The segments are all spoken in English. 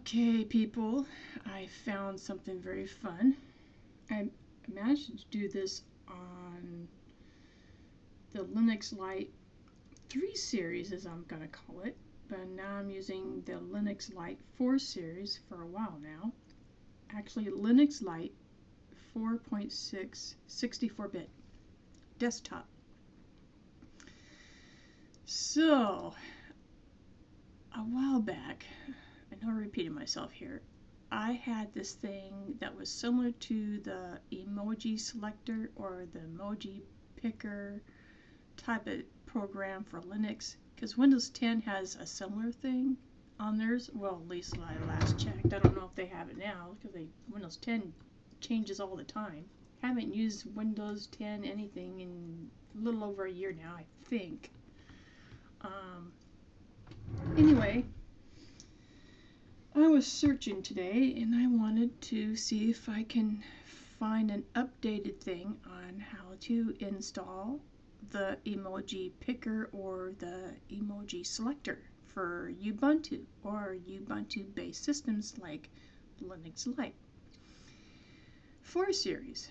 Okay, people, I found something very fun. I managed to do this on the Linux Lite 3 series, as I'm going to call it, but now I'm using the Linux Lite 4 series for a while now. Actually, Linux Lite 4.6 64-bit desktop. So, a while back, I know I'm repeating myself here, I had this thing that was similar to the Emoji Selector or the Emoji Picker type of program for Linux, because Windows 10 has a similar thing on theirs. Well, at least when I last checked. I don't know if they have it now, because Windows 10 changes all the time. Haven't used Windows 10 anything in a little over a year now, I think. Anyway, I was searching today and I wanted to see if I can find an updated thing on how to install the Emoji Picker or the Emoji Selector for Ubuntu or Ubuntu based systems like Linux Lite 4 series.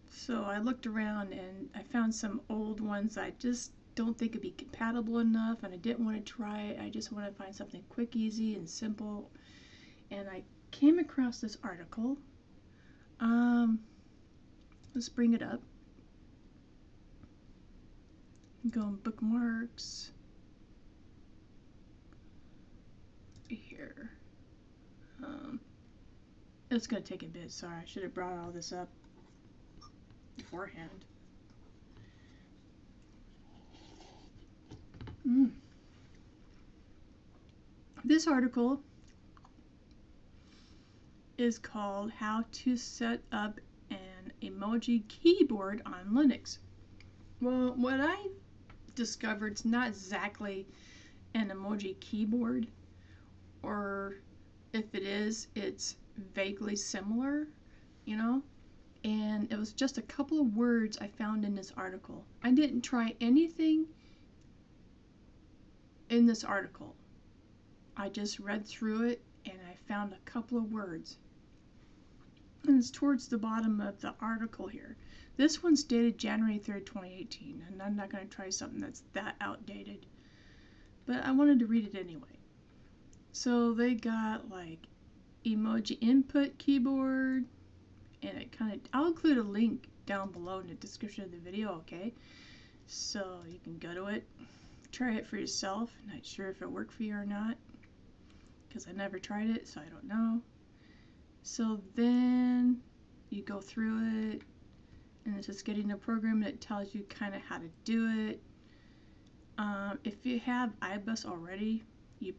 So I looked around and I found some old ones I just don't think it'd be compatible enough, and I didn't want to try it. I just want to find something quick, easy, and simple. And I came across this article. Let's bring it up. Go on bookmarks. Here. It's going to take a bit. Sorry, I should have brought all this up beforehand. This article is called How to Set Up an Emoji Keyboard on Linux. Well, what I discovered is not exactly an emoji keyboard, or if it is, it's vaguely similar, you know? And it was just a couple of words I found in this article. I didn't try anything in this article. I just read through it and I found a couple of words. And it's towards the bottom of the article here. This one's dated January 3rd, 2018, and I'm not going to try something that's that outdated. But I wanted to read it anyway. So they got like emoji input keyboard, and it kind of, I'll include a link down below in the description of the video, okay? So you can go to it, try it for yourself. Not sure if it worked for you or not, because I never tried it, so I don't know. So then you go through it, and it's just getting a program that tells you kind of how to do it. If you have iBus already, you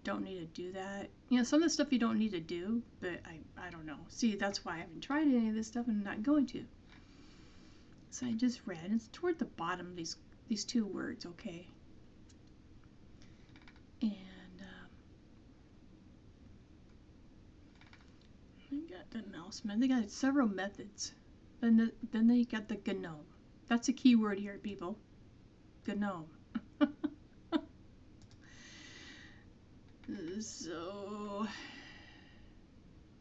don't need to do that. You know, some of the stuff you don't need to do, but I don't know. See, that's why I haven't tried any of this stuff and I'm not going to. So I just read, it's toward the bottom of these two words, okay? And they got the mouse method. They got several methods. Then they got the Gnome. That's a key word here, people. Gnome. So,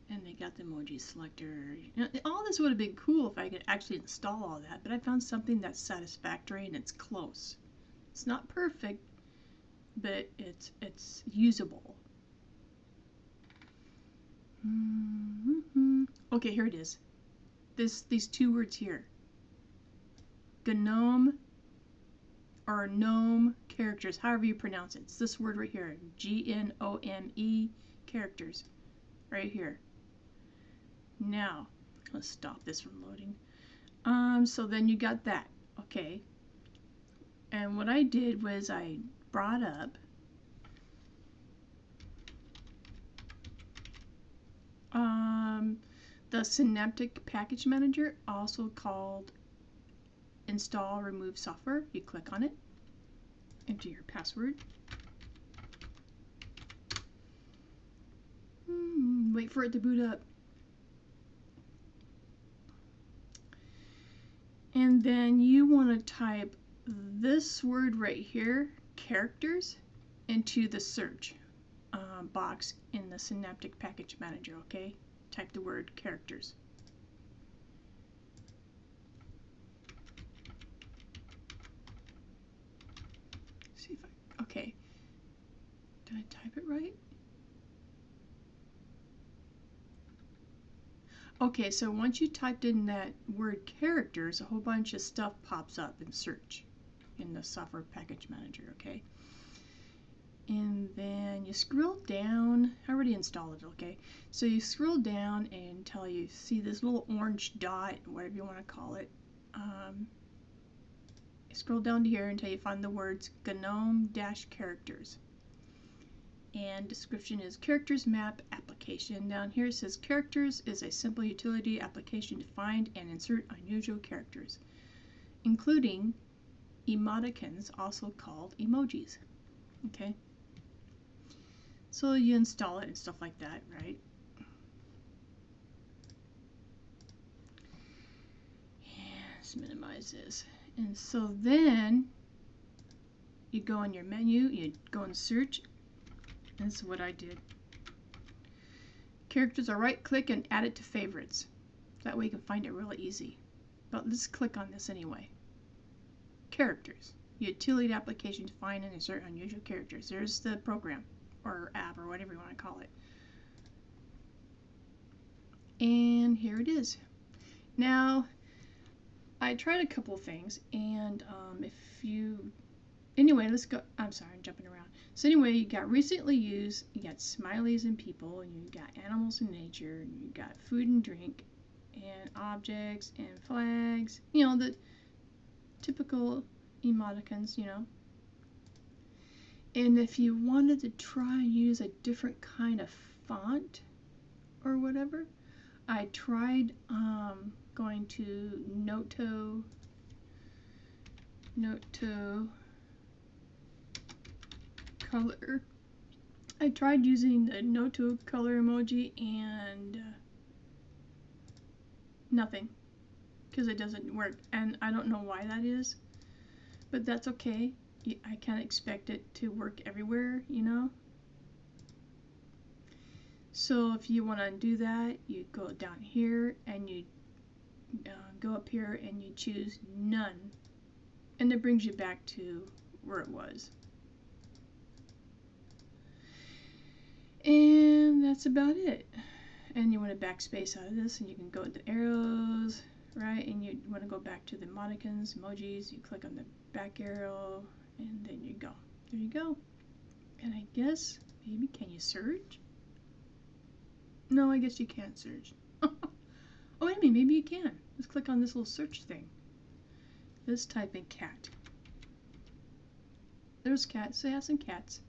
and they got the emoji selector. You know, all this would have been cool if I could actually install all that, but I found something that's satisfactory and it's close. It's not perfect, but it's usable. Okay, here it is. These two words here. Gnome or Gnome Characters, however you pronounce it. It's this word right here. G-N-O-M-E Characters. Right here. Now, let's stop this from loading. So then you got that. Okay. And what I did was I brought up the Synaptic Package Manager, also called Install Remove Software. You click on it, enter your password, wait for it to boot up, and then you want to type this word right here, characters, into the search. box in the Synaptic Package Manager, okay? Type the word characters. See if I, okay. Did I type it right? Okay, so once you typed in that word characters, a whole bunch of stuff pops up in search in the Software Package Manager, okay? And then you scroll down. I already installed it, okay? So you scroll down until you see this little orange dot, whatever you want to call it. You scroll down to here until you find the words Gnome-Characters. And description is Characters Map application. Down here it says Characters is a simple utility application to find and insert unusual characters, including emoticons, also called emojis. Okay? So you install it and stuff like that, right? And let's minimize this. And so then you go in your menu, you go in search. That's what I did. Characters, I right click and add it to favorites. That way you can find it really easy. But let's click on this anyway. Characters, utility application to find and insert unusual characters. There's the program or app or whatever you want to call it. And here it is. Now, I tried a couple of things, and anyway, let's go. I'm sorry, I'm jumping around. So anyway, you got recently used, you got smileys and people, and you got animals and nature, and you got food and drink, and objects and flags. You know, the typical emoticons, you know. And if you wanted to try and use a different kind of font or whatever, I tried going to Noto color. I tried using the Noto color emoji and nothing, because it doesn't work, and I don't know why that is, but that's okay. I can't expect it to work everywhere, you know. So if you want to do that, you go down here and you go up here and you choose none, and it brings you back to where it was. And that's about it. And you want to backspace out of this, and you can go into arrows, right? And you want to go back to the emoticons, emojis. You click on the back arrow, and then you go. There you go. And I guess maybe, can you search? No, I guess you can't search. Oh, wait a minute, maybe you can. Let's click on this little search thing. Let's type in cat. There's cats. So I have some cats.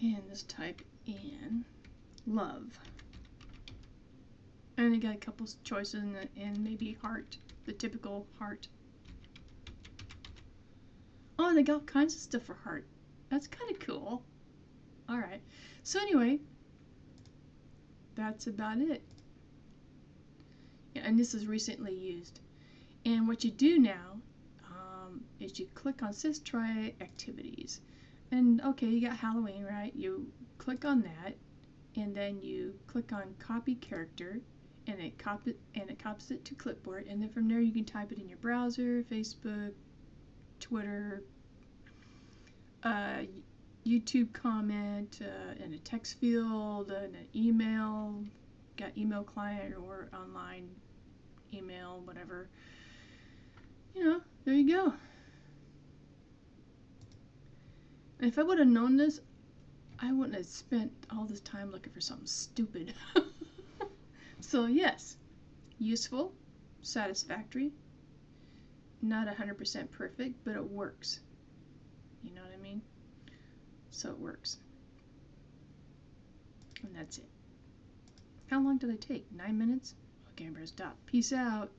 And let's type in love. And you got a couple choices and maybe heart, the typical heart. Oh, and they got all kinds of stuff for heart. That's kind of cool. Alright, so anyway, that's about it. Yeah, and this is recently used. And what you do now is you click on Says Try Activities. And okay, you got Halloween, right? You click on that, and then you click on Copy Character, and it copies it to clipboard, and then from there you can type it in your browser, Facebook, Twitter, YouTube comment, in a text field, in an email, got email client or online email, whatever. You know, there you go. And if I would have known this, I wouldn't have spent all this time looking for something stupid. So yes, useful, satisfactory, not 100% perfect, but it works. You know what I mean? So it works. And that's it. How long did I take? 9 minutes? Okay, I'm gonna stop. Peace out.